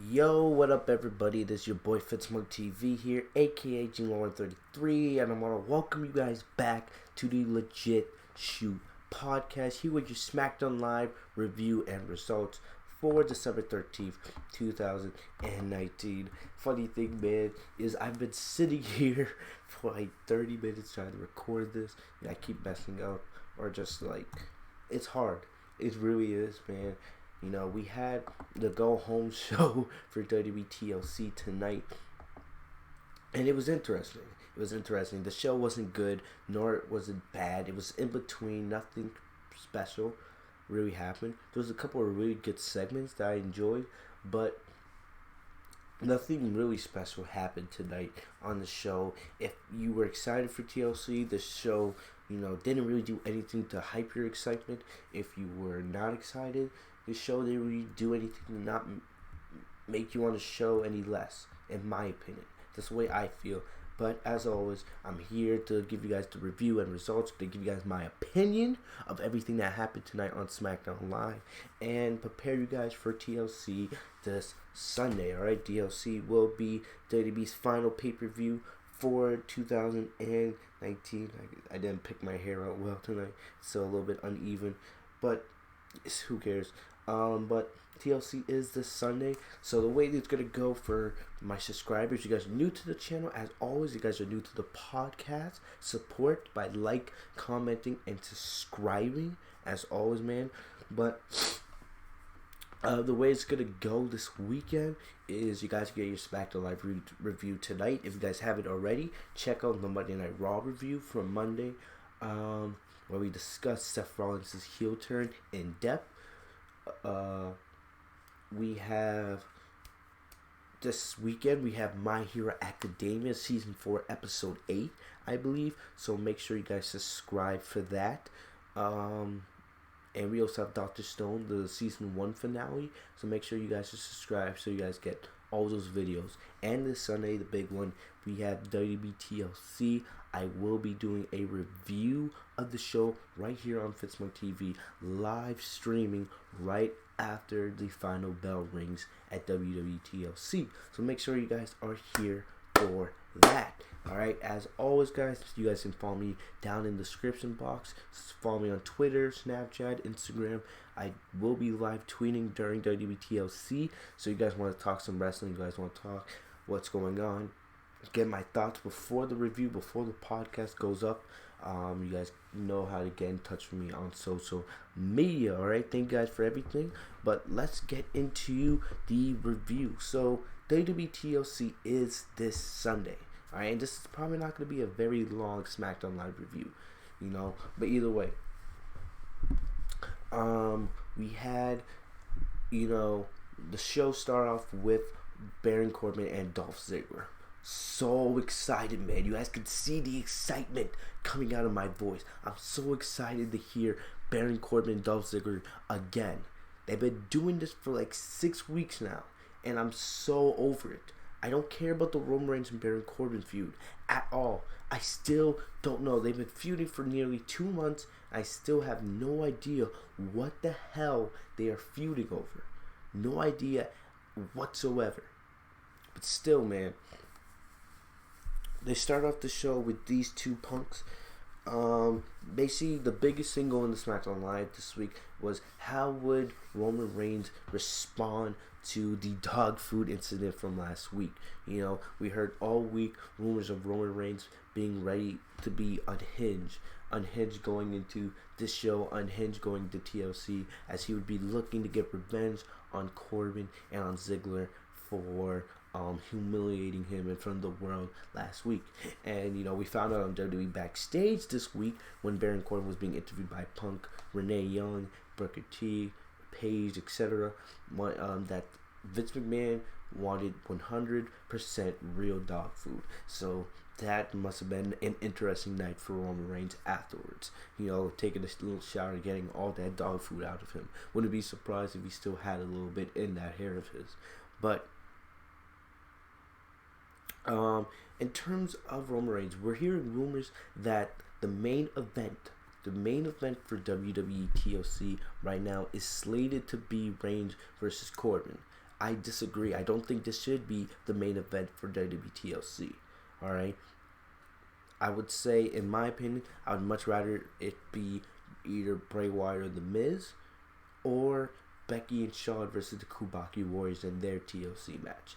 Yo, what up everybody? This is your boy Fitzmonk TV here, aka G1133, and I want to welcome you guys back to the Legit Shoot podcast here with your Smackdown Live review and results for December 13th, 2019. Funny thing, man, is I've been sitting here for like 30 minutes trying to record this, and I keep messing up, or just like, it's hard. It really is, man. You know, we had the go home show for WWE TLC tonight, and it was interesting. The show wasn't good, nor was it bad. It was in between. Nothing special really happened. There was a couple of really good segments that I enjoyed, but nothing really special happened tonight on the show. If you were excited for TLC, the show, didn't really do anything to hype your excitement. If you were not excited, the show didn't really do anything to not make you want to show any less, in my opinion. That's the way I feel. But as always, I'm here to give you guys the review and results, to give you guys my opinion of everything that happened tonight on SmackDown Live, and prepare you guys for TLC this Sunday. Alright, TLC will be WWE's final pay-per-view for 2019. I didn't pick my hair out well tonight, so a little bit uneven, but who cares? But TLC is this Sunday, so the way it's gonna go for my subscribers, you guys are new to the channel, as always, you guys are new to the podcast, support by commenting, and subscribing, as always, man. But the way it's gonna go this weekend is you guys get your SmackDown Live review tonight. If you guys haven't already, check out the Monday Night Raw review from Monday, where we discuss Seth Rollins' heel turn in depth. We have this weekend, we have My Hero Academia Season 4 Episode 8, I believe. So make sure you guys subscribe for that. And we also have Dr. Stone, the Season 1 finale. So make sure you guys subscribe so you guys get all those videos. And this Sunday, the big one, we have WWE TLC. I will be doing a review of the show right here on Fitzmonk TV, live streaming right after the final bell rings at WWE TLC. So make sure you guys are here for that. Alright, as always, guys, you guys can follow me down in the description box. Follow me on Twitter, Snapchat, Instagram. I will be live tweeting during WWE TLC. So you guys want to talk some wrestling, you guys want to talk what's going on, get my thoughts before the review, before the podcast goes up. You guys know how to get in touch with me on social media. Alright, thank you guys for everything. But let's get into the review. So WWE TLC is this Sunday. Alright, and this is probably not going to be a very long SmackDown Live review, but either way, we had, the show start off with Baron Corbin and Dolph Ziggler. So excited, man. You guys can see the excitement coming out of my voice. I'm so excited to hear Baron Corbin and Dolph Ziggler again. They've been doing this for like 6 weeks now, and I'm so over it. I don't care about the Roman Reigns and Baron Corbin feud at all. I still don't know. They've been feuding for nearly 2 months. I still have no idea what the hell they are feuding over. No idea whatsoever. But still, man, they start off the show with these two punks. Basically, the biggest single in the SmackDown Live this week was how would Roman Reigns respond to the dog food incident from last week. We heard all week rumors of Roman Reigns being ready to be unhinged going into this show, unhinged going to TLC, as he would be looking to get revenge on Corbin and on Ziggler for humiliating him in front of the world last week. And we found out on WWE Backstage this week when Baron Corbin was being interviewed by Punk, Renee Young, Booker T, Paige, etc., that Vince McMahon wanted 100% real dog food. So that must have been an interesting night for Roman Reigns afterwards. Taking a little shower and getting all that dog food out of him. Wouldn't be surprised if he still had a little bit in that hair of his. But in terms of Roman Reigns, we're hearing rumors that the main event for WWE TLC right now is slated to be Reigns versus Corbin. I disagree. I don't think this should be the main event for WWE TLC. All right. I would say, in my opinion, I would much rather it be either Bray Wyatt or The Miz, or Becky and Shawn versus the Kubaki Warriors in their TLC match.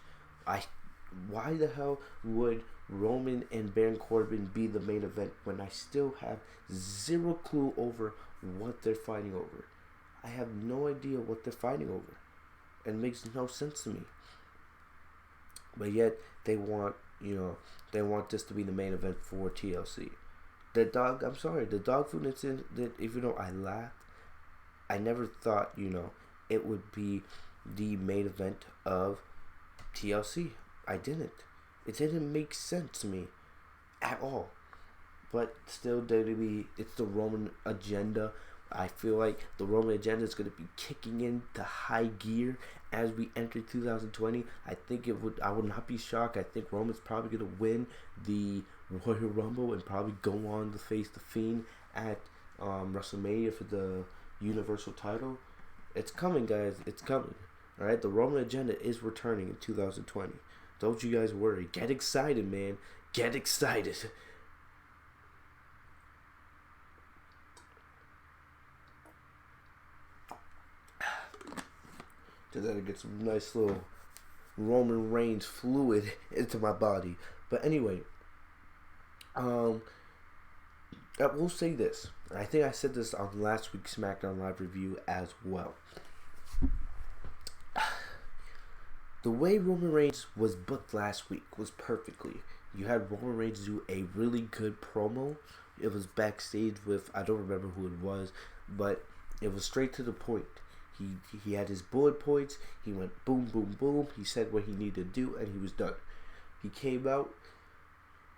Why the hell would Roman and Baron Corbin be the main event when I still have zero clue over what they're fighting over? I have no idea what they're fighting over. It makes no sense to me. But yet they want this to be the main event for TLC. The dog food incident, if you know, I laughed. I never thought, it would be the main event of TLC. I didn't. It didn't make sense to me at all. But still, WWE, it's the Roman agenda. I feel like the Roman agenda is going to be kicking into high gear as we enter 2020. I would not be shocked. I think Roman's probably going to win the Royal Rumble and probably go on to face the Fiend at WrestleMania for the Universal title. It's coming, guys. It's coming. All right, the Roman agenda is returning in 2020. Don't you guys worry. Get excited, man. Get excited. Just had to get some nice little Roman Reigns fluid into my body. But anyway, I will say this. I think I said this on last week's SmackDown Live review as well. The way Roman Reigns was booked last week was perfectly. You had Roman Reigns do a really good promo. It was backstage with, I don't remember who it was, but it was straight to the point. He had his bullet points. He went boom, boom, boom. He said what he needed to do, and he was done. He came out.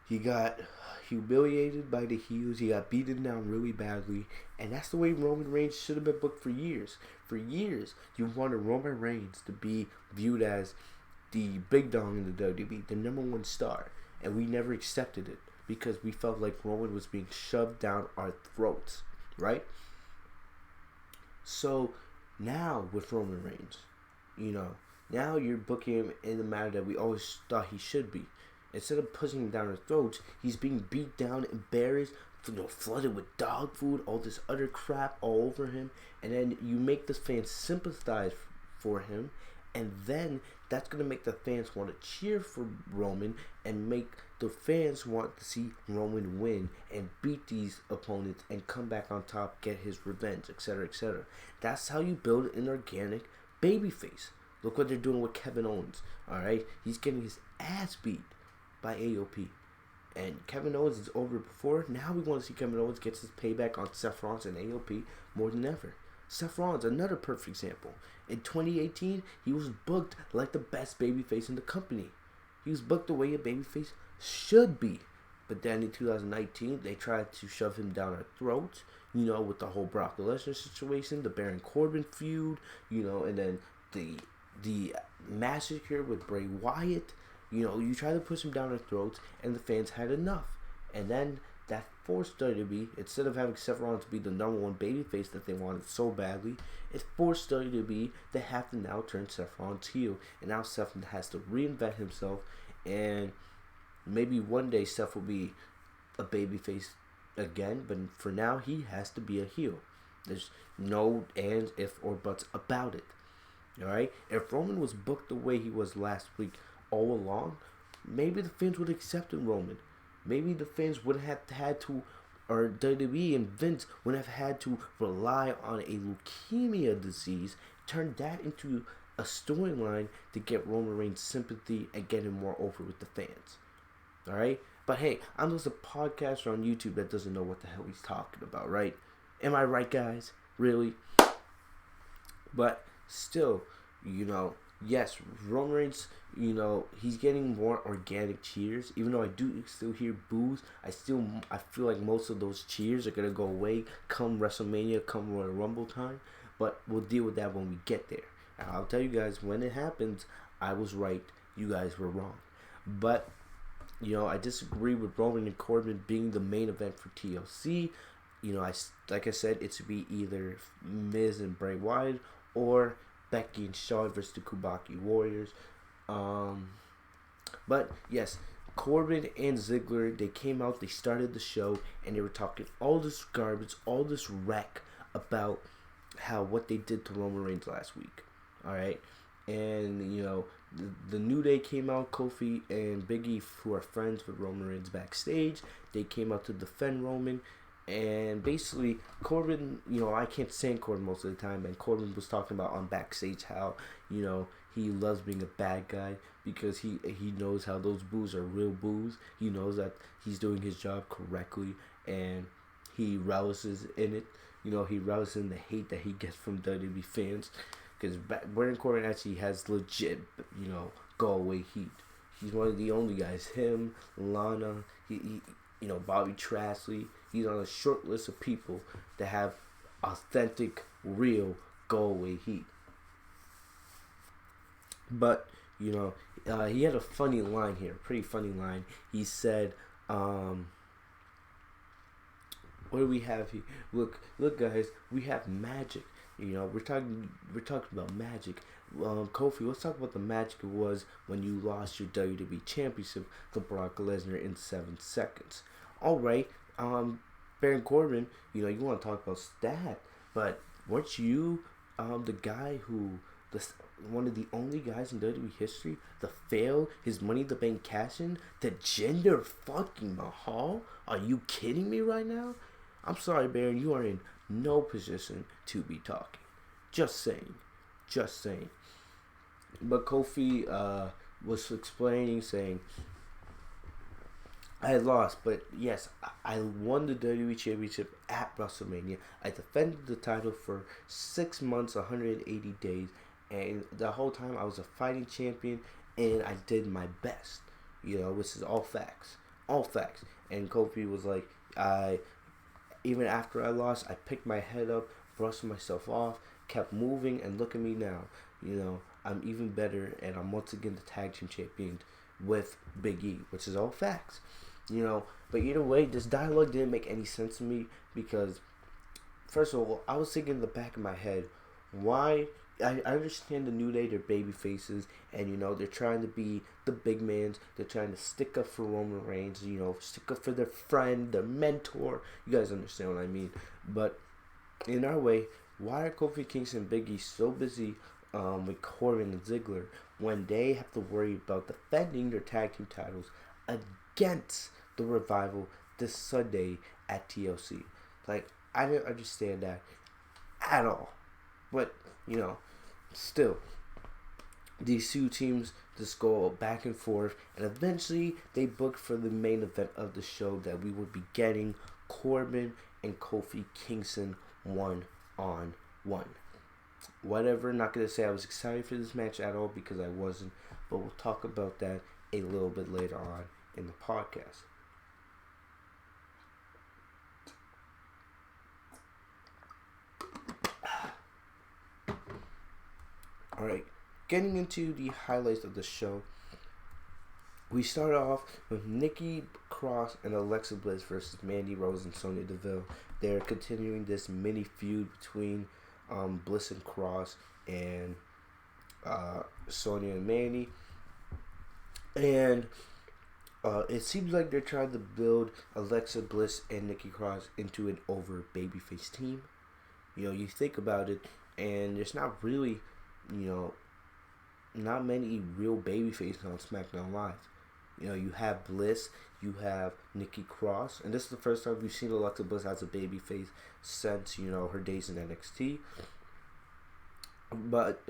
He got humiliated by the heels. He got beaten down really badly. And that's the way Roman Reigns should have been booked for years. For years, you wanted Roman Reigns to be viewed as the big dog in the WWE, the number one star. And we never accepted it because we felt like Roman was being shoved down our throats. Right? So now with Roman Reigns, now you're booking him in the manner that we always thought he should be. Instead of pushing him down our throats, he's being beat down, embarrassed, flooded with dog food, all this other crap all over him, and then you make the fans sympathize for him, and then that's going to make the fans want to cheer for Roman and make the fans want to see Roman win and beat these opponents and come back on top, get his revenge, etc., etc. That's how you build an organic babyface. Look what they're doing with Kevin Owens, alright? He's getting his ass beat by AOP. And Kevin Owens is over before. Now we want to see Kevin Owens get his payback on Seth Rollins and AOP more than ever. Seth Rollins, another perfect example. In 2018, he was booked like the best babyface in the company. He was booked the way a babyface should be. But then in 2019, they tried to shove him down our throats, with the whole Brock Lesnar situation, the Baron Corbin feud, and then the massacre with Bray Wyatt. You try to push him down our throats, and the fans had enough. And then that forced WWE, instead of having Seth Rollins be the number one babyface that they wanted so badly, it forced WWE to have to now turn Seth Rollins heel. And now Seth has to reinvent himself, and maybe one day Seth will be a babyface again, but for now he has to be a heel. There's no ands, if, or buts about it. Alright? If Roman was booked the way he was last week all along, maybe the fans would accept Roman. Maybe the fans would have had to, or WWE and Vince would have had to rely on a leukemia disease, turn that into a storyline to get Roman Reigns sympathy and get him more over with the fans. Alright? But hey, I'm just a podcaster on YouTube that doesn't know what the hell he's talking about, right? Am I right, guys? Really? But still, yes, Roman Reigns, he's getting more organic cheers. Even though I do still hear boos, I feel like most of those cheers are going to go away come WrestleMania, come Royal Rumble time. But we'll deal with that when we get there. And I'll tell you guys, when it happens, I was right, you guys were wrong. But, I disagree with Roman and Corbin being the main event for TLC. Like I said, it should be either Miz and Bray Wyatt or Becky and Charlotte versus the Kubaki Warriors. But yes, Corbin and Ziggler, they came out, they started the show, and they were talking all this garbage, all this wreck about how what they did to Roman Reigns last week. All right, and the New Day came out. Kofi and Big E, who are friends with Roman Reigns backstage, they came out to defend Roman. And basically, Corbin, I can't stand Corbin most of the time, and Corbin was talking about on backstage how, he loves being a bad guy because he knows how those boos are real boos. He knows that he's doing his job correctly, and he relishes in it. He relishes in the hate that he gets from WWE fans, because Baron Corbin actually has legit, go away heat. He's one of the only guys. Him, Lana, Bobby Trashley. He's on a short list of people that have authentic, real go away heat. But he had a funny line here, pretty funny line. He said, "What do we have here? Look, guys, we have magic. We're talking about magic. Kofi, let's talk about the magic it was when you lost your WWE Championship to Brock Lesnar in 7 seconds. All right, Baron Corbin, you want to talk about stat, but weren't you the guy who one of the only guys in WWE history to fail his Money in the Bank cash-in to Jinder fucking Mahal? Are you kidding me right now? I'm sorry, Baron, you are in no position to be talking. Just saying. But Kofi was explaining, saying, I lost, but yes, I won the WWE Championship at WrestleMania. I defended the title for 6 months, 180 days, and the whole time I was a fighting champion, and I did my best. Which is all facts. And Kofi was like, even after I lost, I picked my head up, brushed myself off, kept moving, and look at me now. I'm even better, and I'm once again the tag team champion with Big E, which is all facts. But either way, this dialogue didn't make any sense to me because, first of all, I was thinking in the back of my head, why? I understand the New Day, they're baby faces, and they're trying to be the big mans. They're trying to stick up for Roman Reigns, stick up for their friend, their mentor. You guys understand what I mean? But in our way, why are Kofi Kingston and Big E so busy with Corbin and Ziggler when they have to worry about defending their tag team titles against the Revival this Sunday at TLC? Like, I didn't understand that at all. But, still, these two teams just go back and forth, and eventually they booked for the main event of the show that we would be getting Corbin and Kofi Kingston 1-on-1. Whatever, not going to say I was excited for this match at all because I wasn't, but we'll talk about that a little bit later on in the podcast. Alright, getting into the highlights of the show, we start off with Nikki Cross and Alexa Bliss versus Mandy Rose and Sonya Deville. They're continuing this mini feud between Bliss and Cross and Sonya and Mandy. And it seems like they're trying to build Alexa Bliss and Nikki Cross into an over babyface team. You think about it, and there's not really, not many real babyfaces on SmackDown Live. You have Bliss, you have Nikki Cross, and this is the first time we've seen Alexa Bliss as a babyface since, her days in NXT. But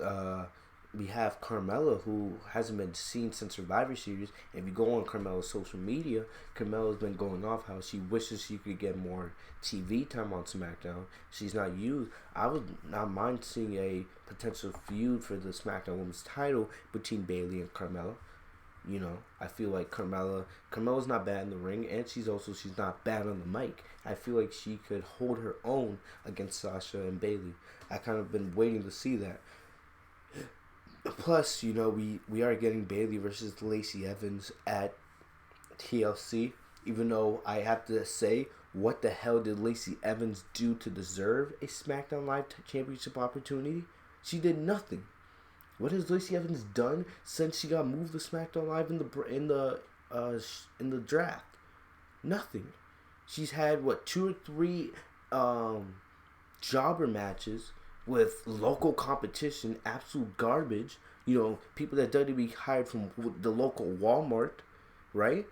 we have Carmella, who hasn't been seen since Survivor Series. And if you go on Carmella's social media, Carmella's been going off how she wishes she could get more TV time on SmackDown. She's not used. I would not mind seeing a potential feud for the SmackDown Women's title between Bayley and Carmella. I feel like Carmella's not bad in the ring, and she's not bad on the mic. I feel like she could hold her own against Sasha and Bayley. I kind of been waiting to see that. Plus, we are getting Bayley versus Lacey Evans at TLC. Even though I have to say, what the hell did Lacey Evans do to deserve a SmackDown Live Championship opportunity? She did nothing. What has Lacey Evans done since she got moved to SmackDown Live in the draft? Nothing. She's had what 2 or 3 jobber matches with local competition, absolute garbage. You know, people that WWE hired from the local Walmart, right?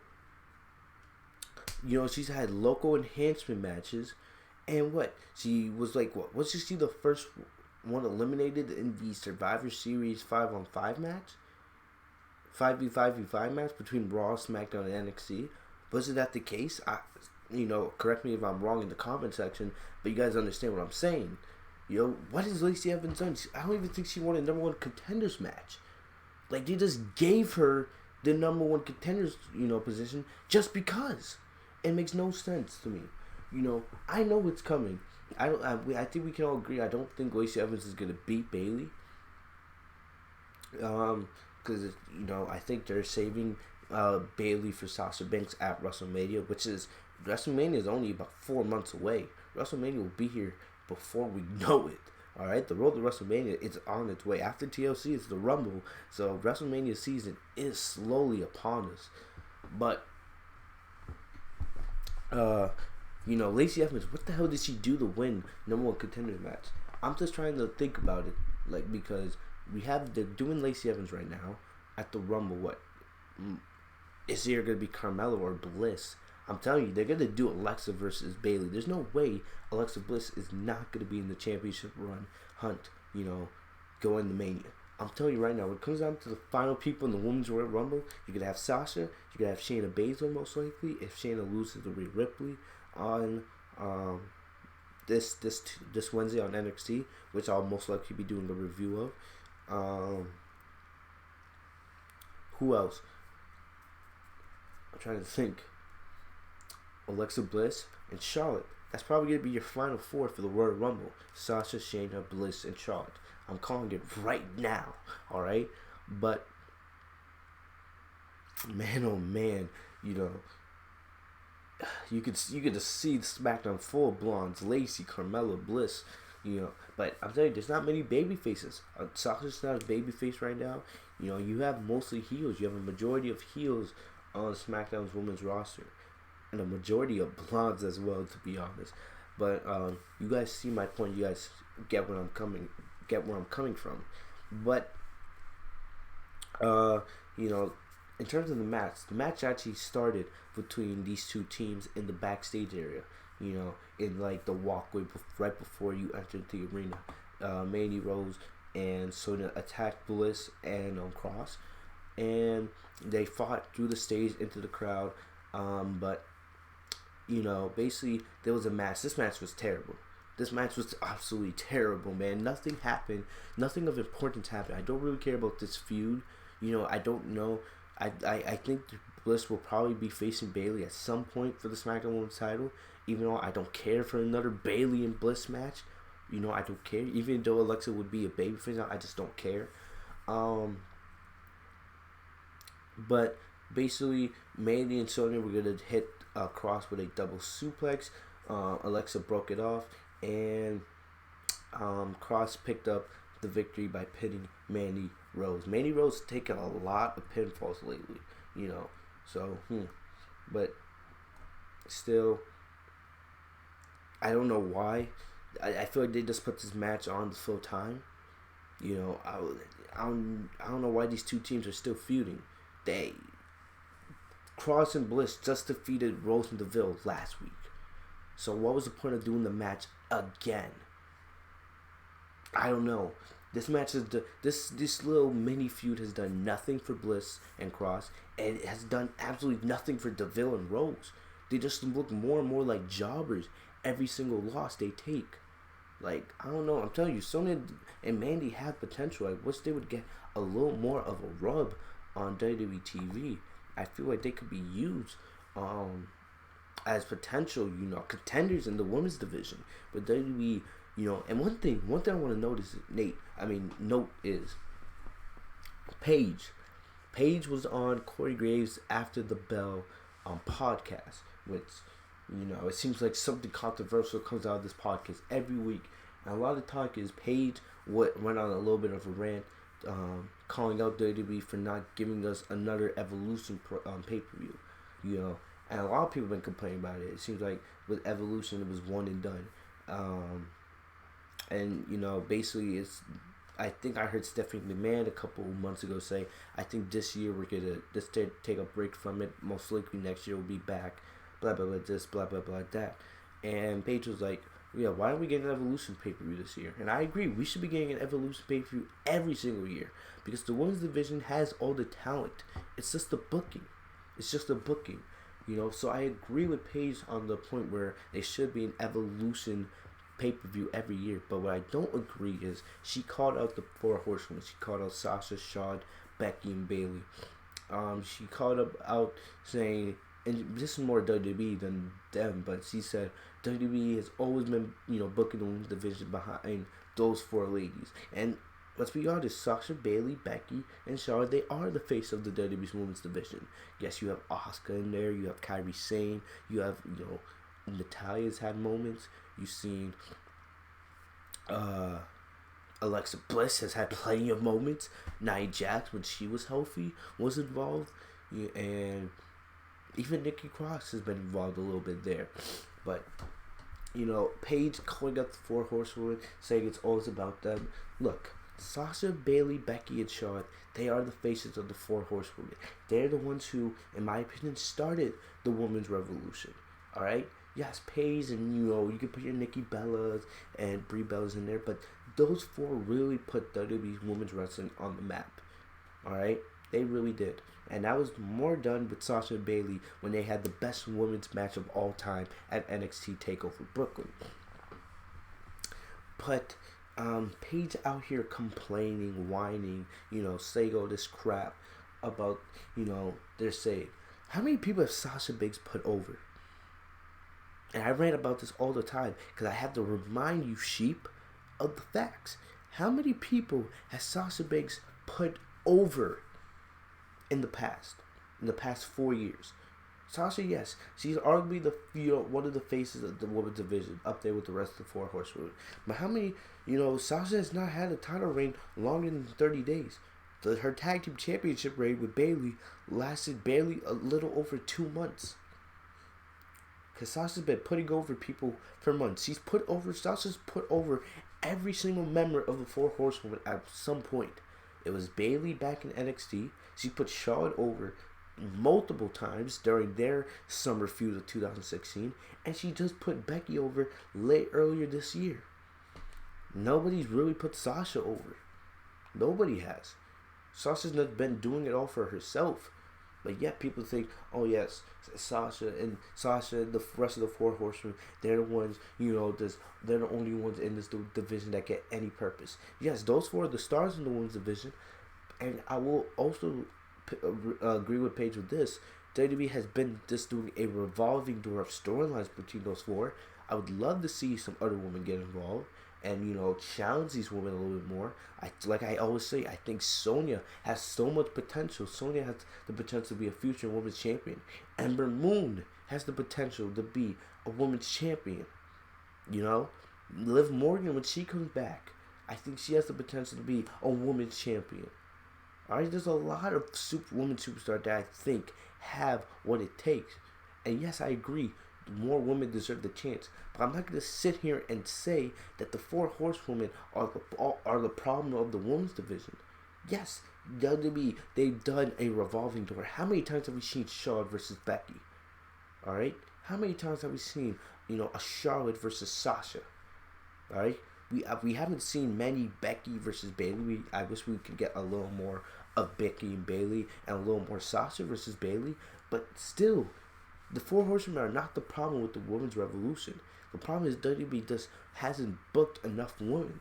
You know, she's had local enhancement matches, and what she was like. What was she the first one eliminated in the Survivor Series 5-on-5 match? 5v5v5 match between Raw, SmackDown, and NXT. Wasn't that the case? Correct me if I'm wrong in the comment section, but you guys understand what I'm saying. What has Lacey Evans done? I don't even think she won a number 1 contenders match. Like, they just gave her the number 1 contenders, position just because. It makes no sense to me. I know it's coming. I think we can all agree. I don't think Lacey Evans is gonna beat Bayley. Because I think they're saving Bayley for Sasha Banks at WrestleMania, WrestleMania is only about 4 months away. WrestleMania will be here before we know it. All right, the road to WrestleMania is on its way. After TLC, it's the Rumble, so WrestleMania season is slowly upon us. But Lacey Evans, what the hell did she do to win number 1 contender match? I'm just trying to think about it, because they're doing Lacey Evans right now at the Rumble. What is either gonna be Carmella or Bliss? I'm telling you, they're gonna do Alexa versus Bayley. There's no way Alexa Bliss is not gonna be in the championship hunt. Going to Mania. I'm telling you right now, when it comes down to the final people in the Women's Royal Rumble, you're gonna have Sasha, you're gonna have Shayna Baszler most likely. If Shayna loses to Rhea Ripley on this Wednesday on NXT, which I'll most likely be doing a review of. Who else? I'm trying to think. Alexa Bliss and Charlotte. That's probably gonna be your final 4 for the Royal Rumble. Sasha, Shayna, Bliss, and Charlotte. I'm calling it right now. All right, but man, oh man, you could just see the SmackDown full of blondes, Lacey, Carmella, Bliss, But I'm telling you, there's not many baby faces. Sasha's not a baby face right now. You have mostly heels. You have a majority of heels on SmackDown's women's roster, and a majority of blondes as well, to be honest. But you guys see my point. You guys get where I'm coming from. But in terms of the match actually started between these 2 teams in the backstage area. In like the walkway right before you entered the arena. Mandy Rose and Sonya attacked Bliss and Cross, and they fought through the stage into the crowd. But basically there was a match. This match was terrible. This match was absolutely terrible, man. Nothing happened. Nothing of importance happened. I don't really care about this feud. I don't know. I think Bliss will probably be facing Bayley at some point for the SmackDown Women's title. Even though I don't care for another Bayley and Bliss match. I don't care. Even though Alexa would be a babyface, I just don't care. But basically, Mandy and Sonya were going to hit Cross with a double suplex. Alexa broke it off, and Cross picked up the victory by pinning Mandy Rose. Mandy Rose has taken a lot of pinfalls lately, but still, I don't know why. I feel like they just put this match on to fill time. I don't know why these 2 teams are still feuding. Cross and Bliss just defeated Rose and DeVille last week. So what was the point of doing the match again? I don't know. This match is this little mini feud has done nothing for Bliss and Cross, and it has done absolutely nothing for DeVille and Rose. They just look more and more like jobbers every single loss they take. Like, I don't know. I'm telling you, Sonya and Mandy have potential. I wish they would get a little more of a rub on WWE TV. I feel like they could be used as potential, contenders in the women's division. But WWE, and one thing I want to note is Paige. Paige was on Corey Graves' After the Bell podcast, which, it seems like something controversial comes out of this podcast every week. And a lot of talk is Paige went on a little bit of a rant, calling out WWE for not giving us another Evolution pay per view. You know, and a lot of people have been complaining about it. It seems like with Evolution it was one and done. And you know, basically it's. I think I heard Stephanie McMahon a couple months ago say, I think this year we're gonna just take a break from it. Most likely next year we'll be back. Blah blah blah this, blah blah blah that. And Paige was like, yeah, why aren't we getting an Evolution pay per view this year? And I agree, we should be getting an Evolution pay per view every single year because the women's division has all the talent. It's just the booking. It's just the booking. You know, so I agree with Paige on the point where there should be an Evolution pay-per-view every year. But what I don't agree is she called out the four horsewomen. She called out Sasha, Charlotte, Becky, and Bayley. She called out saying, and this is more WWE than them, but she said WWE has always been, you know, booking the women's division behind those four ladies. And let's be honest, Sasha, Bayley, Becky, and Charlotte, they are the face of the WWE's women's division. Yes, you have Asuka in there, you have Kairi Sane, you have, you know, Natalia's had moments. You've seen Alexa Bliss has had plenty of moments. Nia Jax, when she was healthy, was involved. And even Nikki Cross has been involved a little bit there. But, you know, Paige calling up the four horsewomen, saying it's always about them. Look, Sasha, Bayley, Becky, and Charlotte, they are the faces of the four horsewomen. They're the ones who, in my opinion, started the women's revolution. Alright? Yes, Paige, and you know, you can put your Nikki Bellas and Brie Bellas in there, but those four really put WWE's women's wrestling on the map. Alright? They really did. And that was more done with Sasha and Bayley when they had the best women's match of all time at NXT TakeOver Brooklyn. But Paige out here complaining, whining, you know, saying all this crap about, you know, they're saying, how many people have Sasha Banks put over? And I rant about this all the time because I have to remind you, sheep, of the facts. How many people has Sasha Banks put over in the past 4 years? Sasha, yes, she's arguably one of the faces of the women's division, up there with the rest of the four horsewomen. But how many, you know, Sasha has not had a title reign longer than 30 days. Her tag team championship reign with Bayley lasted barely a little over 2 months. Because Sasha's been putting over people for months. Sasha's put over every single member of the four horsewomen at some point. It was Bayley back in NXT. She put Charlotte over multiple times during their summer feud of 2016. And she just put Becky over earlier this year. Nobody's really put Sasha over. Nobody has. Sasha's not been doing it all for herself. But yet people think, oh yes, Sasha and the rest of the four horsemen, they're the ones, you know, they're the only ones in this division that get any purpose. Yes, those four are the stars in the women's division. And I will also agree with Paige with this. WWE has been just doing a revolving door of storylines between those four. I would love to see some other women get involved and, you know, challenge these women a little bit more. Like I always say, I think Sonya has so much potential. Sonya has the potential to be a future women's champion. Ember Moon has the potential to be a women's champion. You know, Liv Morgan, when she comes back, I think she has the potential to be a women's champion. Alright, there's a lot of women superstars that I think have what it takes. And yes, I agree, more women deserve the chance. But I'm not going to sit here and say that the four horsewomen are the problem of the women's division. Yes, WWE, they've done a revolving door. How many times have we seen Charlotte versus Becky? Alright? How many times have we seen, you know, a Charlotte versus Sasha? Alright? We haven't seen many Becky versus Bayley. I wish we could get a little more of Becky and Bayley and a little more Sasha versus Bayley. But still, the four horsemen are not the problem with the women's revolution. The problem is WWE just hasn't booked enough women.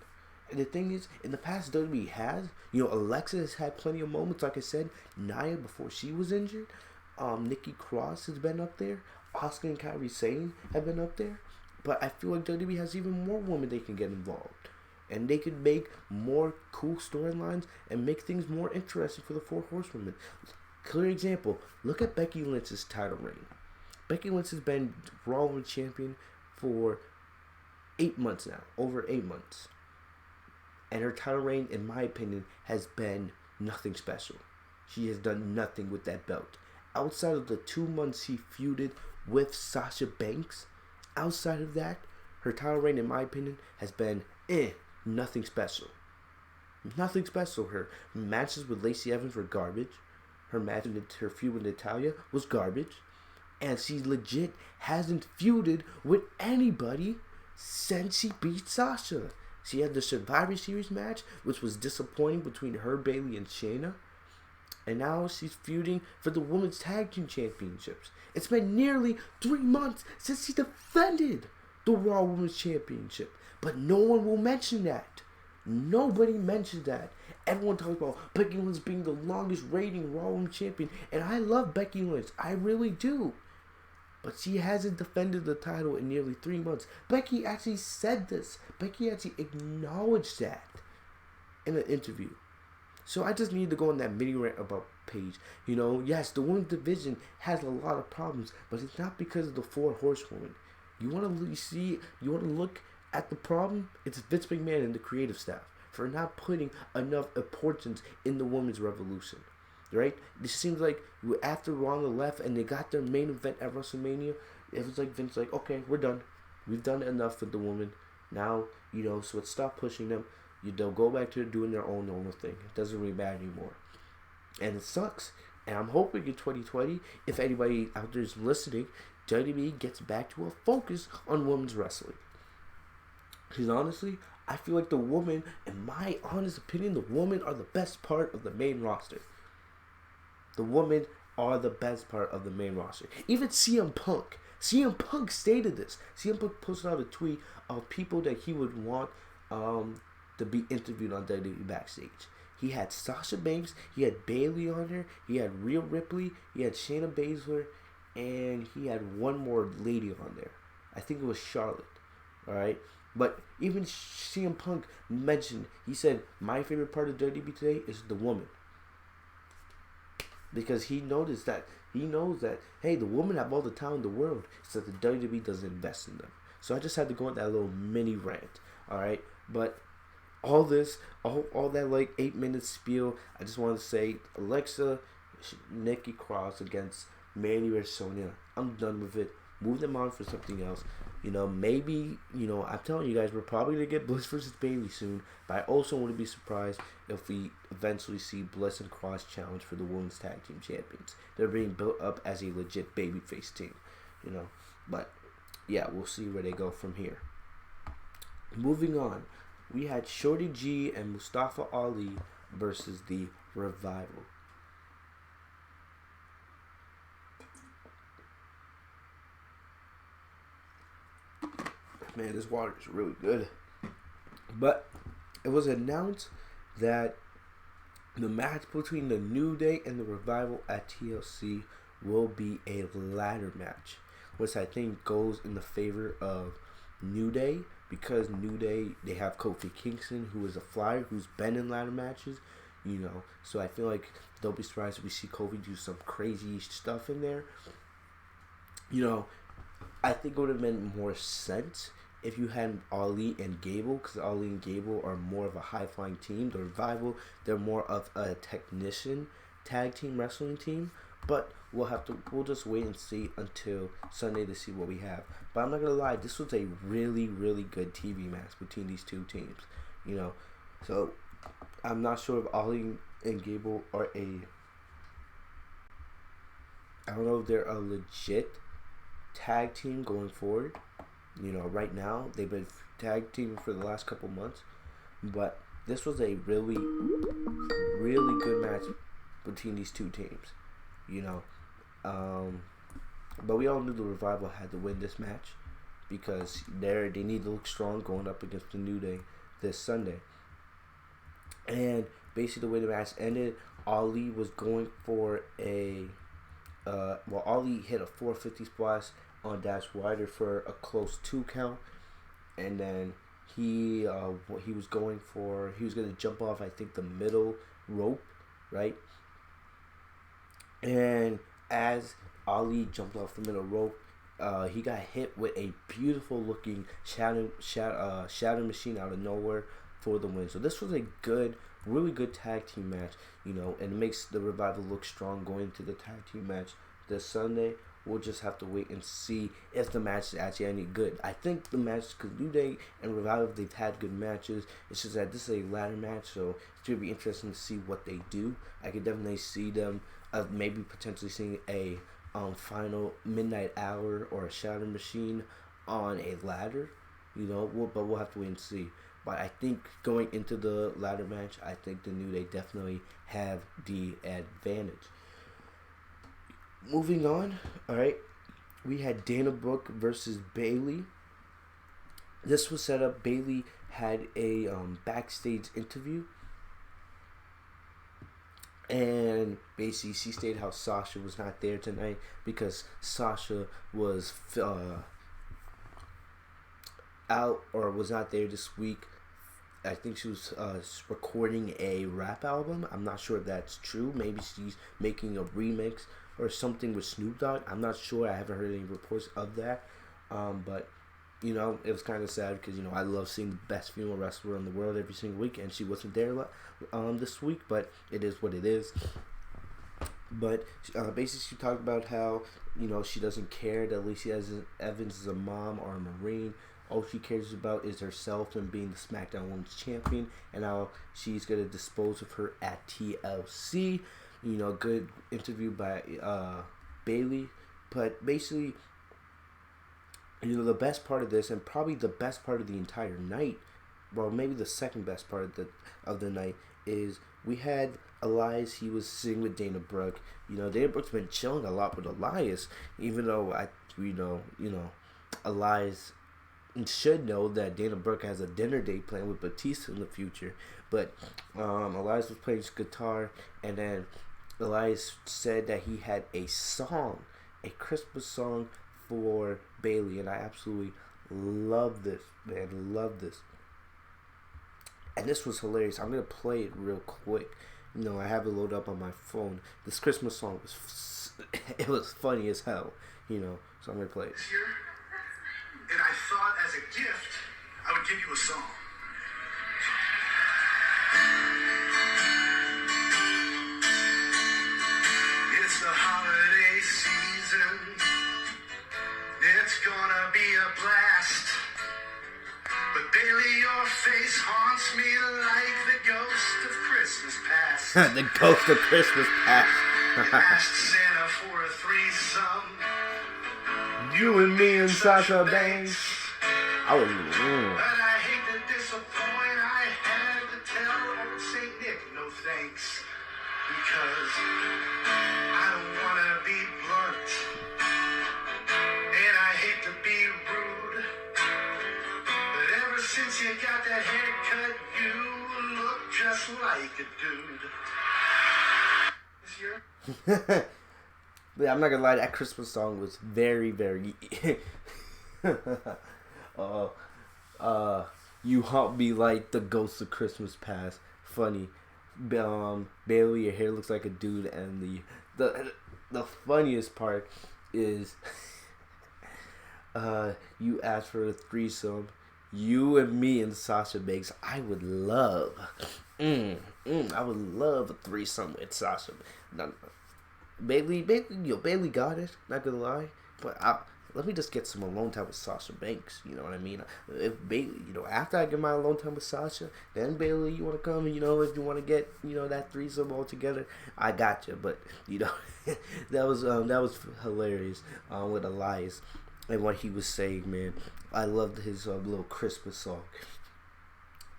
And the thing is, in the past, WWE has. You know, Alexa has had plenty of moments. Like I said, Nia before she was injured. Nikki Cross has been up there. Asuka and Kairi Sane have been up there. But I feel like WWE has even more women they can get involved. And they could make more cool storylines and make things more interesting for the four horsewomen. Clear example, look at Becky Lynch's title reign. Becky Lynch has been Raw Women's Champion for 8 months now, over 8 months. And her title reign, in my opinion, has been nothing special. She has done nothing with that belt. Outside of the 2 months she feuded with Sasha Banks, outside of that, her title reign, in my opinion, has been nothing special. Nothing special. Her matches with Lacey Evans were garbage. Her feud with Natalya was garbage. And she legit hasn't feuded with anybody since she beat Sasha. She had the Survivor Series match, which was disappointing, between her, Bayley, and Shayna. And now she's feuding for the Women's Tag Team Championships. It's been nearly 3 months since she defended the Raw Women's Championship. But no one will mention that. Nobody mentions that. Everyone talks about Becky Lynch being the longest reigning Raw Women's Champion. And I love Becky Lynch. I really do. But she hasn't defended the title in nearly 3 months. Becky actually said this. Becky actually acknowledged that in an interview. So I just need to go on that mini rant about Paige. Yes, the women's division has a lot of problems, but it's not because of the 4 horsewomen. You want to look at the problem? It's Vince McMahon and the creative staff for not putting enough importance in the women's revolution. Right? It seems like after Ronda left and they got their main event at WrestleMania, it was like Vince like, okay, we're done. We've done enough with the women. Now, so let's stop pushing them. They'll go back to doing their own normal thing. It doesn't really matter anymore. And it sucks. And I'm hoping in 2020, if anybody out there is listening, WWE gets back to a focus on women's wrestling. Because honestly, I feel like the women, in my honest opinion, the women are the best part of the main roster. The women are the best part of the main roster. Even CM Punk. CM Punk stated this. CM Punk posted out a tweet of people that he would want to be interviewed on WWE Backstage. He had Sasha Banks, he had Bayley on there, he had Rhea Ripley, he had Shayna Baszler, and he had one more lady on there. I think it was Charlotte. Alright? But even CM Punk mentioned, he said, my favorite part of WWE today is the woman. Because he knows that, hey, the women have all the talent in the world. So the WWE doesn't invest in them. So I just had to go on that little mini rant. Alright? But all this, all that like 8 minute spiel, I just want to say, Alexa, Nikki Cross against Mandy or Sonya. I'm done with it. Move them on for something else. Maybe, I'm telling you guys, we're probably going to get Bliss versus Bayley soon. But I also wouldn't be surprised if we eventually see Bliss and Cross challenge for the Women's Tag Team Champions. They're being built up as a legit babyface team, But, yeah, we'll see where they go from here. Moving on, we had Shorty G and Mustafa Ali versus the Revival. Man, this water is really good. But it was announced that the match between the New Day and the Revival at TLC will be a ladder match, which I think goes in the favor of New Day, because New Day, they have Kofi Kingston, who is a flyer, who's been in ladder matches, so I feel like they'll be surprised if we see Kofi do some crazy stuff in there. I think it would have made more sense if you had Ali and Gable, because Ali and Gable are more of a high-flying team. The Revival, they're more of a technician tag team wrestling team. But we'll just wait and see until Sunday to see what we have. But I'm not gonna lie, this was a really, really good TV match between these two teams. So I'm not sure if Ali and Gable are I don't know if they're a legit tag team going forward. Right now they've been tag teaming for the last couple months, but this was a really, really good match between these two teams. But we all knew the Revival had to win this match because they need to look strong going up against the New Day this Sunday. And basically the way the match ended, Ali was going for Ali hit a 450 splash on Dash Wilder for a close 2 count, and then he was going to jump off, I think, the middle rope, right? And as Ali jumped off the middle rope, he got hit with a beautiful looking shadow machine out of nowhere for the win. So this was a really good tag team match, and it makes the Revival look strong going into the tag team match this Sunday. We'll just have to wait and see if the match is actually any good. I think the match, because New Day and Revival, they've had good matches. It's just that this is a ladder match, so it's going to be interesting to see what they do. I could definitely see them maybe potentially seeing a final midnight hour or a shadow machine on a ladder, but we'll have to wait and see. But I think going into the ladder match, I think the New Day definitely have the advantage. Moving on, alright, we had Dana Brooke versus Bayley. This was set up. Bayley had a backstage interview, and basically she stated how Sasha was not there tonight because Sasha was out or was not there this week. I think she was recording a rap album. I'm not sure if that's true. Maybe she's making a remix or something with Snoop Dogg. I'm not sure. I haven't heard any reports of that. But, it was kind of sad because, I love seeing the best female wrestler in the world every single week. And she wasn't there this week, but it is what it is. But basically she talked about how, she doesn't care that Lacey Evans is a mom or a Marine. All she cares about is herself and being the SmackDown Women's Champion, and how she's going to dispose of her at TLC. Good interview by Bayley. But basically, the best part of this, and probably the best part of the entire night, well, maybe the second best part of the night, is we had Elias. He was sitting with Dana Brooke. Dana Brooke's been chilling a lot with Elias, even though Elias should know that Dana Brooke has a dinner date planned with Batista in the future. But Elias was playing his guitar, and then Elias said that he had a Christmas song for Bayley, and I absolutely love this, man. Love this. And this was hilarious. I'm going to play it real quick. I have it loaded up on my phone. This Christmas song it was funny as hell, so I'm going to play it. And I thought as a gift, I would give you a song. It's the holiday season. It's gonna be a blast. But Bayley, your face haunts me like the ghost of Christmas past. The ghost of Christmas past. Asked Santa for a threesome. You and me and Sasha Banks. But I hate to disappoint. I had to tell old Saint Nick no thanks, because I don't want to be blunt, and I hate to be rude, but ever since you got that haircut, you look just like a dude. This year? But I'm not gonna lie, that Christmas song was very, very you haunt me like the ghost of Christmas past. Funny. Bayley, your hair looks like a dude, and the funniest part is you asked for a threesome. You and me and Sasha Banks. I would love I would love a threesome with Sasha. No. Bayley got it. Not gonna lie, but let me just get some alone time with Sasha Banks. You know what I mean? If Bayley, after I get my alone time with Sasha, then Bayley, you want to come? If you want to get, that threesome all together, I got you. But that was hilarious with Elias and what he was saying, man. I loved his little Christmas song.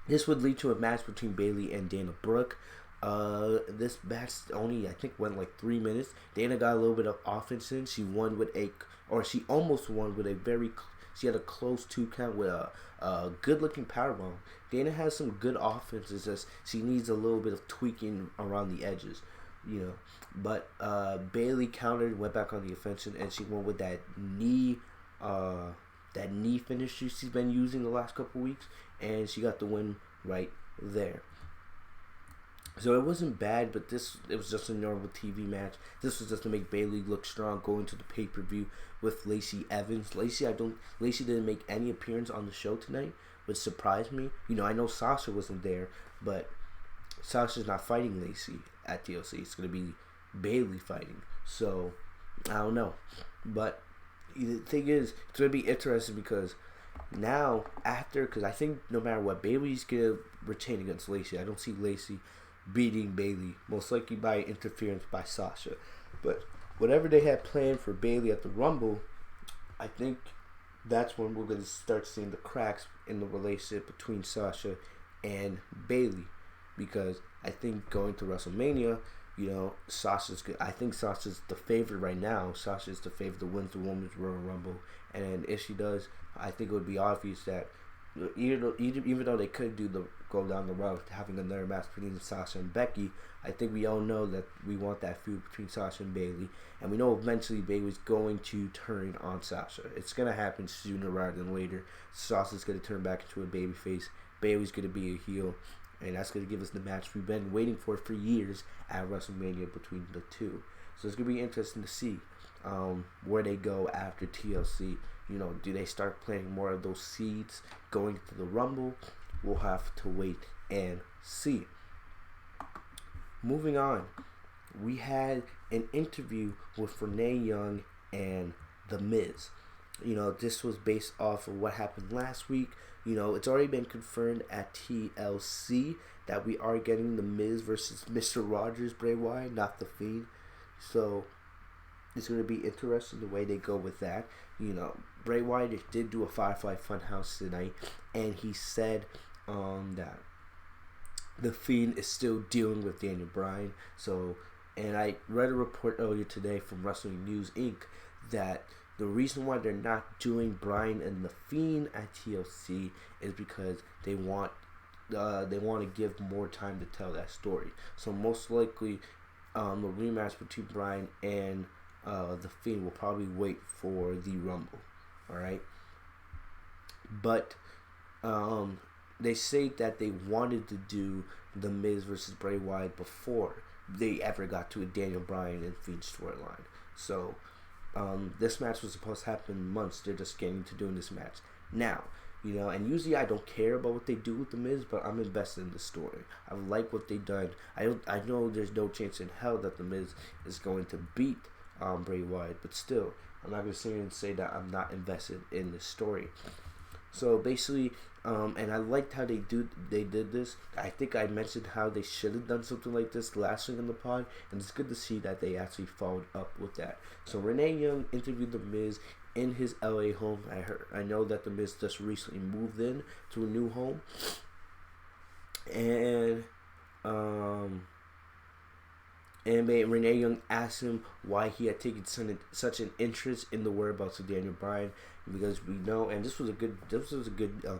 This would lead to a match between Bayley and Dana Brooke. This match only, I think, went like 3 minutes. Dana got a little bit of offense in. She almost won with she had a close 2 count with a good-looking powerbomb. Dana has some good offenses, just she needs a little bit of tweaking around the edges, But Bayley countered, went back on the offensive, and she went with that knee finish she's been using the last couple weeks, and she got the win right there. So it wasn't bad, but it was just a normal TV match. This was just to make Bayley look strong going to the pay-per-view with Lacey Evans. Lacey didn't make any appearance on the show tonight, which surprised me. I know Sasha wasn't there, but Sasha's not fighting Lacey at TLC. It's going to be Bayley fighting. So I don't know. But the thing is, it's going to be interesting because now, because I think no matter what, Bayley's going to retain against Lacey. I don't see Lacey beating Bayley, most likely by interference by Sasha. But whatever they had planned for Bayley at the Rumble, I think that's when we're going to start seeing the cracks in the relationship between Sasha and Bayley. Because I think going to WrestleMania, Sasha's good. I think Sasha's the favorite right now. Sasha's the favorite to win the Women's Royal Rumble. And if she does, I think it would be obvious that even though they could go down the route having another match between Sasha and Becky, I think we all know that we want that feud between Sasha and Bayley, and we know eventually Bayley's going to turn on Sasha. It's gonna happen sooner rather than later. Sasha's gonna turn back into a babyface. Bayley's gonna be a heel, and that's gonna give us the match we've been waiting for years at WrestleMania between the two. So it's gonna be interesting to see where they go after TLC. Do they start planting more of those seeds going to the Rumble? We'll have to wait and see. Moving on, we had an interview with Renee Young and The Miz. This was based off of what happened last week. It's already been confirmed at TLC that we are getting The Miz versus Mr. Rogers, Bray Wyatt, not The Fiend. So it's going to be interesting the way they go with that. Bray Wyatt did do a Firefly Funhouse tonight, and he said that The Fiend is still dealing with Daniel Bryan. And I read a report earlier today from Wrestling News Inc. that the reason why they're not doing Bryan and The Fiend at TLC is because they want to give more time to tell that story. So most likely, the rematch between Bryan and The Fiend will probably wait for the Rumble. Alright? But they say that they wanted to do The Miz versus Bray Wyatt before they ever got to a Daniel Bryan and Fiend storyline. So this match was supposed to happen in months. They're just getting to doing this match now. And usually I don't care about what they do with The Miz, but I'm invested in the story. I like what they've done. I know there's no chance in hell that The Miz is going to beat Bray Wyatt, but still, I'm not going to sit here and say that I'm not invested in this story. So basically, and I liked how they did this. I think I mentioned how they should have done something like this last week in the pod, and it's good to see that they actually followed up with that. So Renee Young interviewed The Miz in his LA home. I know that The Miz just recently moved in to a new home, and Renee Young asked him why he had taken such an interest in the whereabouts of Daniel Bryan, because we know, and this was a good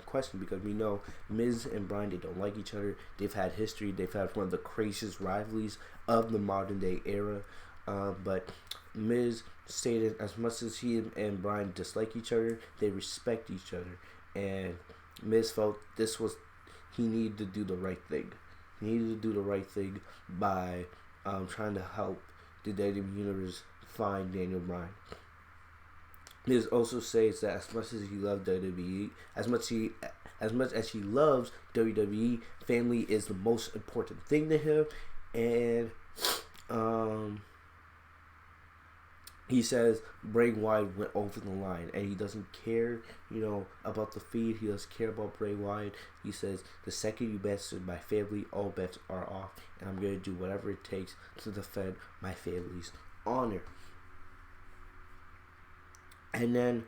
question, because we know Miz and Bryan, they don't like each other. They've had history. They've had one of the craziest rivalries of the modern day era. But Miz stated as much as he and Bryan dislike each other, they respect each other, and Miz felt he needed to do the right thing. He needed to do the right thing by trying to help the WWE Universe find Daniel Bryan. Miz also says that as much as he loves WWE, as much as he loves WWE, family is the most important thing to him, and he says Bray Wyatt went over the line, and he doesn't care, about the feed. He doesn't care about Bray Wyatt. He says, the second you bested my family, all bets are off, and I'm going to do whatever it takes to defend my family's honor. And then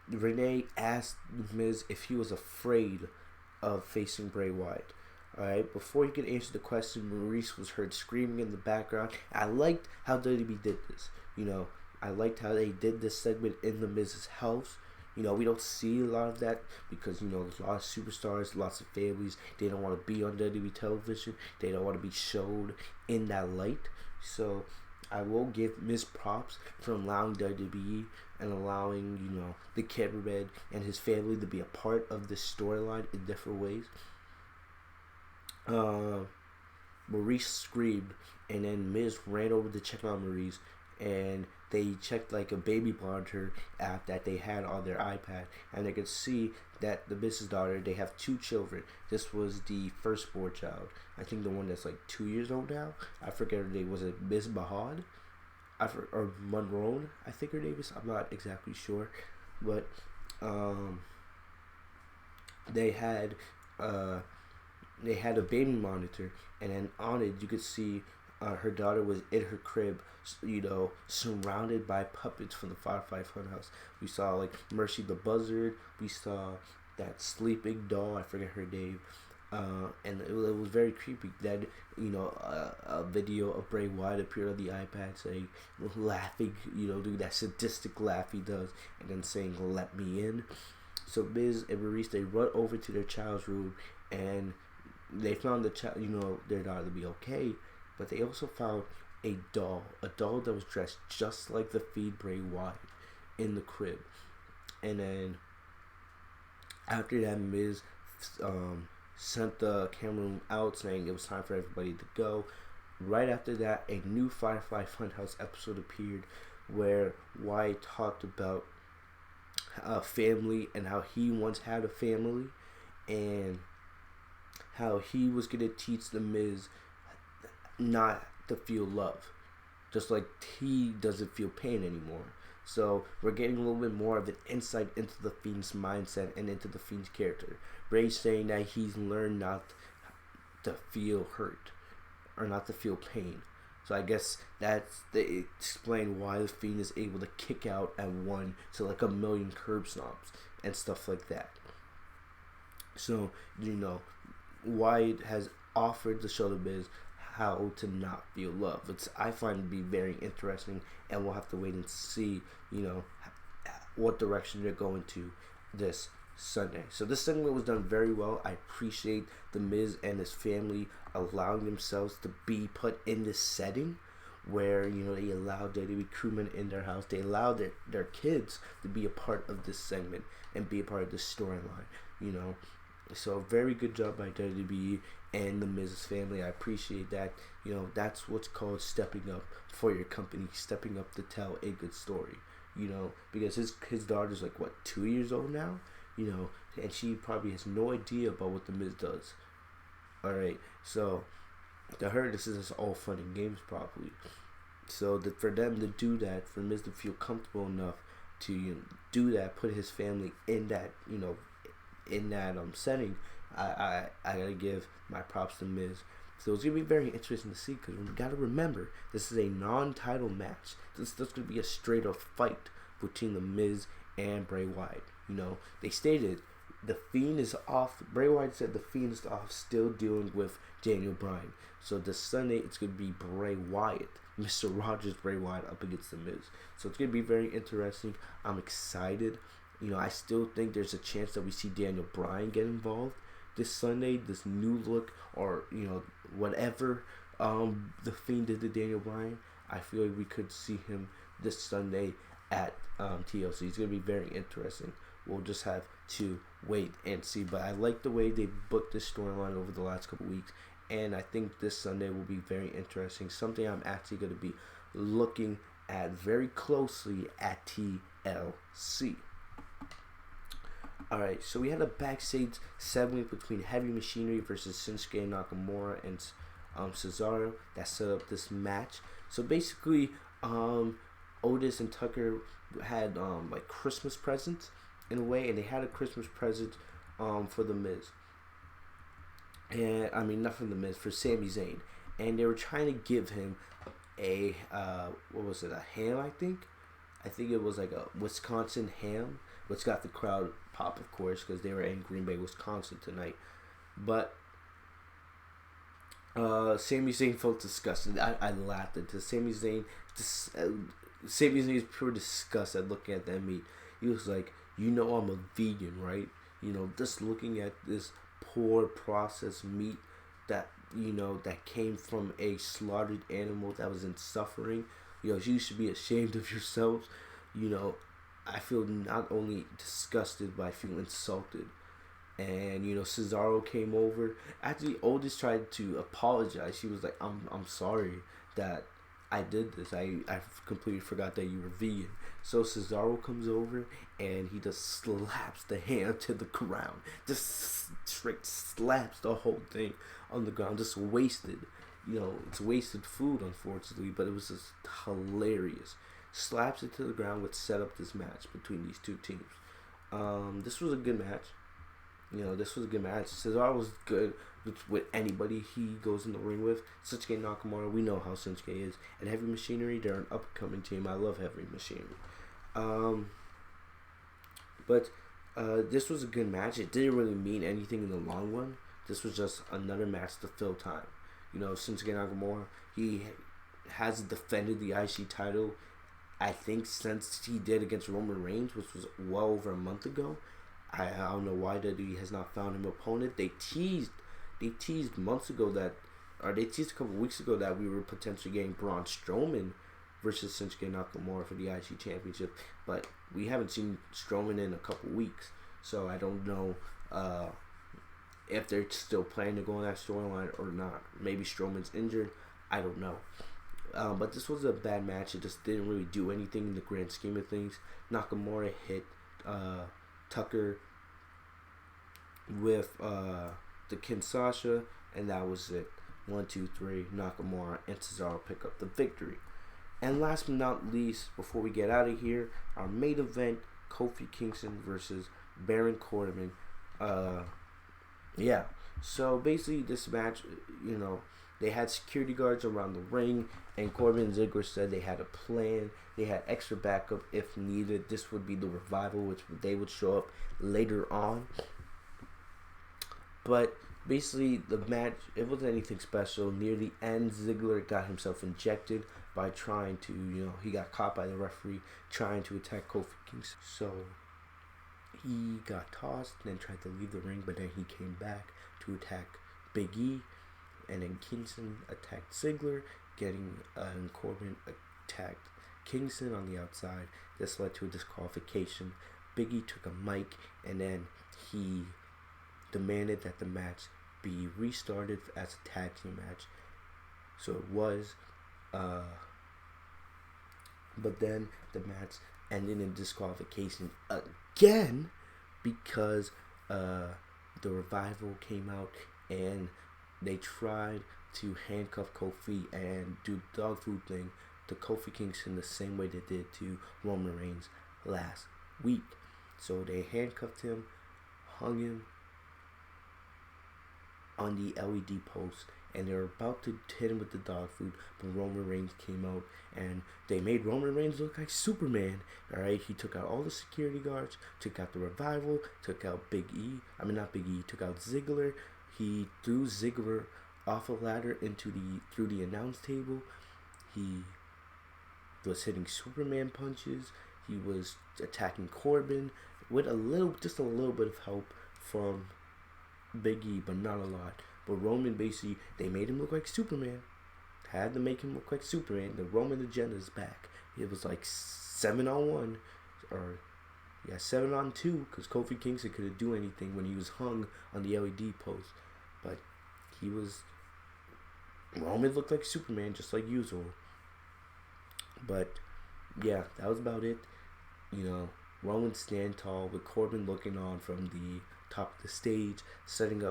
Renee asked Miz if he was afraid of facing Bray Wyatt. Alright, before he could answer the question, Maurice was heard screaming in the background. I liked how WWE did this. I liked how they did this segment in the Miz's house. We don't see a lot of that because, there's a lot of superstars, lots of families. They don't want to be on WWE television. They don't want to be showed in that light. So I will give Miz props for allowing WWE and allowing, you know, the cameraman and his family to be a part of this storyline in different ways. Maurice screamed, and then Miz ran over to check on Maurice, and they checked like a baby monitor app that they had on their iPad, and they could see that the Miz's daughter, they have 2 children. This was the firstborn child. I think the one that's like 2 years old now. I forget her name. Was it Miz Mahad? Or Monroe, I think her name is. I'm not exactly sure, but they had a baby monitor, and then on it you could see her daughter was in her crib, you know, surrounded by puppets from the Firefly Funhouse. We saw like Mercy the Buzzard. We saw that sleeping doll. I forget her name. And it was very creepy. Then, you know, a video of Bray Wyatt appeared on the iPad saying, laughing, you know, doing that sadistic laugh he does, and then saying, "Let me in." So Miz and Maurice, they run over to their child's room, and they found the child, you know, their daughter to be okay, but they also found a doll that was dressed just like the Fiend Bray Wyatt in the crib. And then after that, Miz sent the camera room out saying it was time for everybody to go. Right after that, a new Firefly Funhouse episode appeared where Wyatt talked about family and how he once had a family, and how he was going to teach the Miz not to feel love, just like he doesn't feel pain anymore. So we're getting a little bit more of an insight into the Fiend's mindset and into the Fiend's character. Bray's saying that he's learned not to feel hurt or not to feel pain. So I guess that's they explain why the Fiend is able to kick out at 1 to like 1,000,000 curb stomps and stuff like that. So, you know, Wyatt has offered to show the Miz how to not feel love. I find it to be very interesting, and we'll have to wait and see, you know, what direction they're going to this Sunday. So this segment was done very well. I appreciate the Miz and his family allowing themselves to be put in this setting where, you know, they allowed WWE crewmen in their house. They allowed their kids to be a part of this segment and be a part of this storyline, you know. So very good job by WWE and the Miz's family. I appreciate that. You know, that's what's called stepping up for your company, stepping up to tell a good story. You know, because his daughter's like, what, 2 years old now? You know, and she probably has no idea about what the Miz does. Alright, so to her, this is all fun and games probably. So for them to do that, for Miz to feel comfortable enough to, you know, do that, put his family in that, you know, in that setting, I gotta give my props to Miz. So it's gonna be very interesting to see, because we gotta remember this is a non-title match. This gonna be a straight up fight between the Miz and Bray Wyatt. You know, they stated the Fiend is off. Bray Wyatt said the Fiend is off, still dealing with Daniel Bryan. So this Sunday it's gonna be Bray Wyatt, Mr. Rogers Bray Wyatt up against the Miz. So it's gonna be very interesting. I'm excited. You know, I still think there's a chance that we see Daniel Bryan get involved this Sunday, this new look, or, you know, whatever the Fiend did to Daniel Bryan. I feel like we could see him this Sunday at TLC. It's going to be very interesting. We'll just have to wait and see. But I like the way they booked this storyline over the last couple weeks, and I think this Sunday will be very interesting. Something I'm actually going to be looking at very closely at TLC. Alright, so we had a backstage segment between Heavy Machinery versus Shinsuke Nakamura and Cesaro that set up this match. So basically, Otis and Tucker had like Christmas presents in a way, and they had a Christmas present for the Miz. And I mean, not for the Miz, for Sami Zayn. And they were trying to give him a what was it, a ham, I think it was like a Wisconsin ham, which got the crowd pop, of course, because they were in Green Bay, Wisconsin tonight. But Sami Zayn felt disgusted. I laughed at this. Sami Zayn is pure disgust at looking at that meat. He was like, you know, I'm a vegan, right? You know, just looking at this poor processed meat that that came from a slaughtered animal that was in suffering. You should be ashamed of yourselves. You know, I feel not only disgusted, but I feel insulted. And Cesaro came over. Actually, Otis tried to apologize. She was like, I'm sorry that I did this. I completely forgot that you were vegan." So Cesaro comes over and he just slaps the hand to the ground. Just straight slaps the whole thing on the ground. Just wasted. It's wasted food, unfortunately, but it was just hilarious. Slaps it to the ground, which set up this match between these two teams. This was a good match. This was a good match. Cesaro was good with anybody he goes in the ring with. Shinsuke Nakamura, we know how Shinsuke is. And Heavy Machinery, they're an up-and-coming team. I love Heavy Machinery. But this was a good match. It didn't really mean anything in the long run. This was just another match to fill time. Shinsuke Nakamura, he hasn't defended the IC title, I think, since he did against Roman Reigns, which was well over a month ago. I don't know why WWE has not found him an opponent. They teased months ago they teased a couple weeks ago that we were potentially getting Braun Strowman versus Shinsuke Nakamura for the IC Championship, but we haven't seen Strowman in a couple weeks, so I don't know if they're still planning to go on that storyline or not. Maybe Strowman's injured. I don't know. But this was a bad match. It just didn't really do anything in the grand scheme of things. Nakamura hit Tucker with the Kinshasa, and that was it. 1, 2, 3. Nakamura and Cesaro pick up the victory. And last but not least, before we get out of here, our main event: Kofi Kingston versus Baron Corbin. So basically, this match, they had security guards around the ring, and Corbin and Ziggler said they had a plan. They had extra backup if needed. This would be the Revival, which they would show up later on. But basically, the match, it wasn't anything special. Near the end, Ziggler got himself injected by trying to, he got caught by the referee trying to attack Kofi Kingston. So he got tossed and then tried to leave the ring, but then he came back to attack Big E. And then Kingston attacked Ziggler, and Corbin attacked Kingston on the outside. This led to a disqualification. Big E took a mic, and then he demanded that the match be restarted as a tag team match. So it was, but then the match ended in disqualification again because the Revival came out and they tried to handcuff Kofi and do the dog food thing to Kofi Kingston the same way they did to Roman Reigns last week. So they handcuffed him, hung him on the LED post, and they were about to hit him with the dog food, but Roman Reigns came out and they made Roman Reigns look like Superman. Alright, he took out all the security guards, took out the Revival, took out took out Ziggler. He threw Ziggler off a ladder through the announce table. He was hitting Superman punches. He was attacking Corbin with just a little bit of help from Big E, but not a lot. But Roman, basically, they made him look like Superman. Had to make him look like Superman. The Roman agenda is back. It was like 7-on-1, 7-on-2, because Kofi Kingston couldn't do anything when he was hung on the LED post. But Roman looked like Superman, just like usual. But yeah, that was about it. Roman stand tall with Corbin looking on from the top of the stage, setting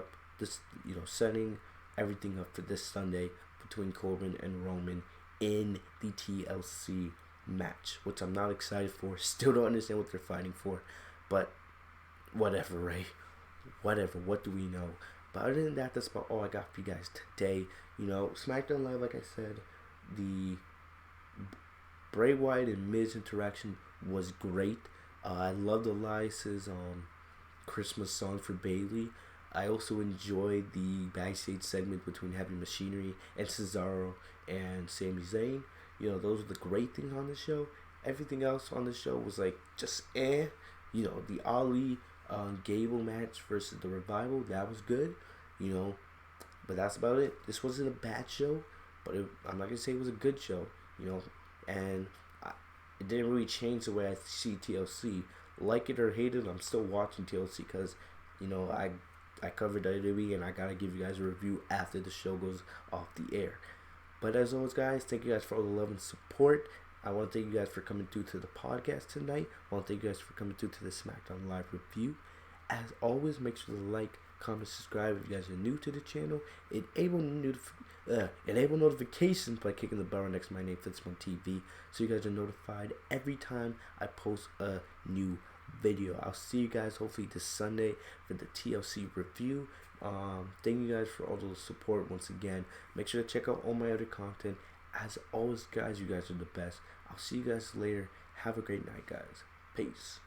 everything up for this Sunday between Corbin and Roman in the TLC match, which I'm not excited for. Still don't understand what they're fighting for, but whatever, right? Whatever. What do we know? But other than that, that's about all I got for you guys today. Smackdown Live, like I said, the Bray Wyatt and Miz interaction was great. I loved Elias's Christmas song for Bayley. I also enjoyed the backstage segment between Heavy Machinery and Cesaro and Sami Zayn. Those are the great things on the show. Everything else on the show was like just The Ali Gable match versus the Revival, that was good. But that's about it. This wasn't a bad show, but I'm not gonna say it was a good show, you know. And it didn't really change the way I see TLC. Like it or hate it, I'm still watching TLC because, you know, I cover WWE and I gotta give you guys a review after the show goes off the air. But as always, guys, thank you guys for all the love and support. I want to thank you guys for coming through to the podcast tonight. I want to thank you guys for coming through to the SmackDown Live review. As always, make sure to like, comment, subscribe if you guys are new to the channel. Enable notifications by clicking the bell next to my name, Fitzmonk TV, so you guys are notified every time I post a new video. I'll see you guys hopefully this Sunday for the TLC review. Thank you guys for all the support once again. Make sure to check out all my other content. As always, guys, you guys are the best. I'll see you guys later. Have a great night, guys. Peace.